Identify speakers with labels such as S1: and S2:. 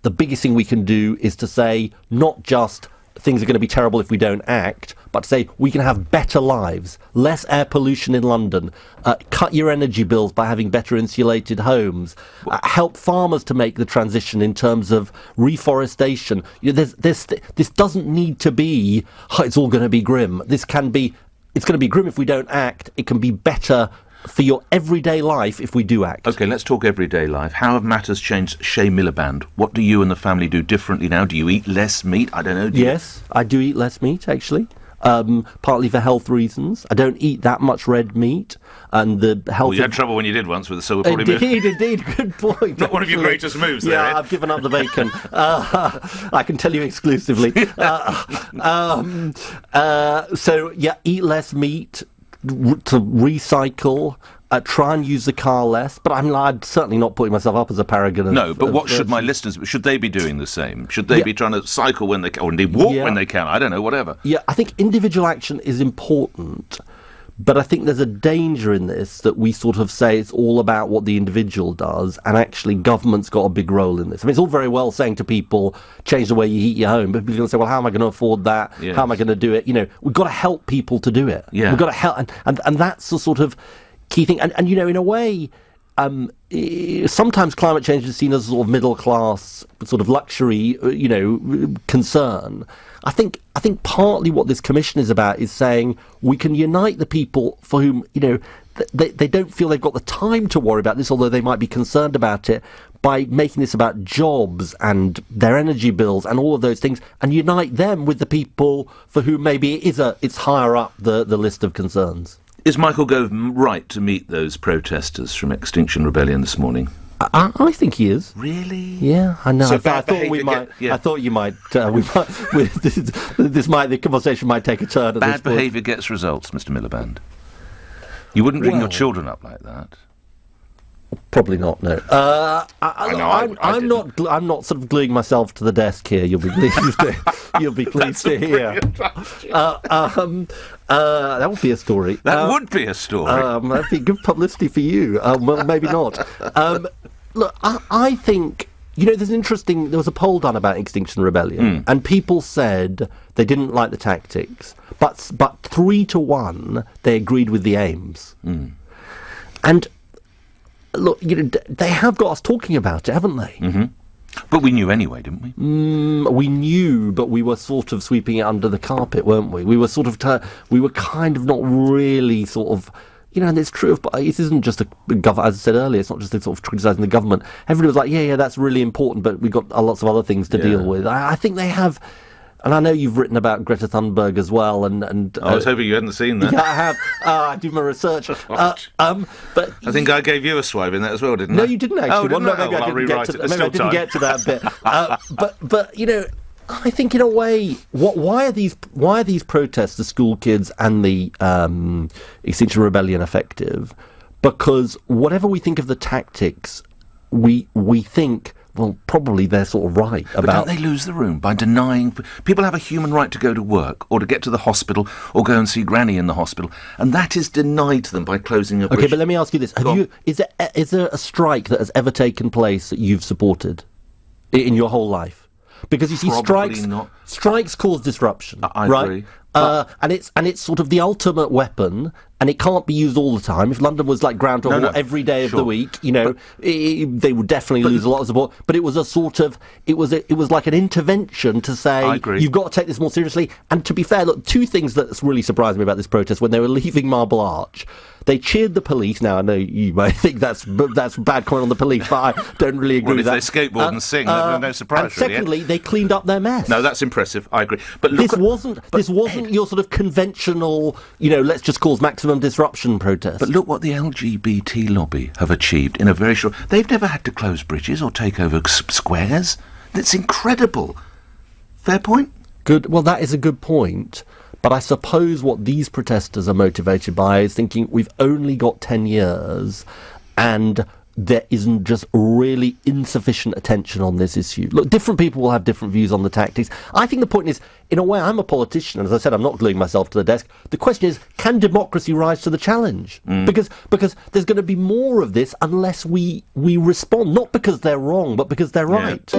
S1: the biggest thing we can do is to say not just things are going to be terrible if we don't act, but to say we can have better lives, less air pollution in London, cut your energy bills by having better insulated homes, help farmers to make the transition in terms of reforestation. This doesn't need to be, it's all going to be grim. It's going to be grim if we don't act. It can be better for your everyday life if we do act.
S2: OK, let's talk everyday life. How have matters changed, Ed Miliband? What do you and the family do differently now? Do you eat less meat? I don't know.
S1: Yes, I do eat less meat, actually. Partly for health reasons. I don't eat that much red meat, and the health...
S2: Well, you had trouble when you did once with the silver body move.
S1: Indeed, good point.
S2: Not one of your greatest moves there,
S1: Yeah,
S2: Ed.
S1: I've given up the bacon. I can tell you exclusively. So, yeah, eat less meat, to recycle, try and use the car less, but I'm certainly not putting myself up as a paragon of...
S2: No, but what should my listeners... Should they be doing the same? Should they be trying to cycle when they can, or indeed walk when they can? I don't know, whatever.
S1: Yeah, I think individual action is important, but I think there's a danger in this that we sort of say it's all about what the individual does, and actually government's got a big role in this. I mean, it's all very well saying to people, change the way you heat your home, but people are going to say, well, how am I going to afford that?
S2: Yes.
S1: How am I going to do it? You know, we've got to help people to do it.
S2: Yeah.
S1: We've got to help, and that's the sort of key thing. And you know, in a way, sometimes climate change is seen as a sort of middle class, sort of luxury, concern. I think partly what this commission is about is saying we can unite the people for whom, they don't feel they've got the time to worry about this, although they might be concerned about it, by making this about jobs and their energy bills and all of those things, and unite them with the people for whom maybe it's higher up the list of concerns.
S2: Is Michael Gove right to meet those protesters from Extinction Rebellion this morning?
S1: I think he is.
S2: Really?
S1: Yeah, I know.
S2: So
S1: I thought we might. I thought you might. The conversation might take a turn. At
S2: bad behaviour gets results, Mr. Miliband. You wouldn't bring your children up like that.
S1: Probably not. No. I'm not sort of gluing myself to the desk here. You'll be pleased. You'll be pleased to hear. That would be a story.
S2: That would be a story.
S1: That'd be good publicity for you. Well, maybe not. Look, I think, there was a poll done about Extinction Rebellion, and people said they didn't like the tactics, but 3-1 they agreed with the aims. And look, they have got us talking about it, haven't they?
S2: Mm-hmm. But we knew anyway, didn't we?
S1: We knew, but we were sort of sweeping it under the carpet, weren't we? We were sort of, we were kind of not really sort of, and it's true, but it isn't just a government, as I said earlier, it's not just a sort of criticising the government. Everybody was like, yeah, that's really important, but we've got lots of other things to deal with. I think they have... And I know you've written about Greta Thunberg as well, and
S2: I was hoping you hadn't seen that.
S1: Yeah, I have. I do my research. But
S2: I think I gave you a swipe in that as well, didn't I?
S1: No, you didn't actually.
S2: Oh, didn't I?
S1: Maybe
S2: I'll rewrite it. There's still time.
S1: I didn't get to that bit. But I think in a way, why are these protests, the school kids and the Extinction Rebellion, effective? Because whatever we think of the tactics, we think, well, probably they're sort of right about...
S2: But don't they lose the room by denying... People have a human right to go to work or to get to the hospital or go and see Granny in the hospital, and that is denied to them by closing a bridge.
S1: Okay, but let me ask you this. Is there a strike that has ever taken place that you've supported in your whole life? Because you see, strikes cause disruption,
S2: I
S1: right?
S2: agree.
S1: And it's sort of the ultimate weapon, and it can't be used all the time. If London was like Groundhog Day every day of the week, they would definitely lose a lot of support. But it was a sort of it was like an intervention to say you've got to take this more seriously. And to be fair, look, two things that's really surprised me about this protest: when they were leaving Marble Arch, they cheered the police. Now I know you might think that's bad comment on the police, but I don't really agree with that.
S2: If they skateboard and sing, there's no surprise.
S1: And secondly, they cleaned up their mess.
S2: No, that's impressive. I agree. But
S1: this wasn't your sort of conventional, let's just cause maximum disruption protest.
S2: But look what the LGBT lobby have achieved in a very short... They've never had to close bridges or take over squares. That's incredible. Fair point?
S1: Good. Well, that is a good point. But I suppose what these protesters are motivated by is thinking we've only got 10 years and there isn't just really insufficient attention on this issue. Look, different people will have different views on the tactics. I think the point is, in a way, I'm a politician, and as I said, I'm not gluing myself to the desk. The question is, can democracy rise to the challenge? Because there's going to be more of this unless we respond, not because they're wrong, but because they're right.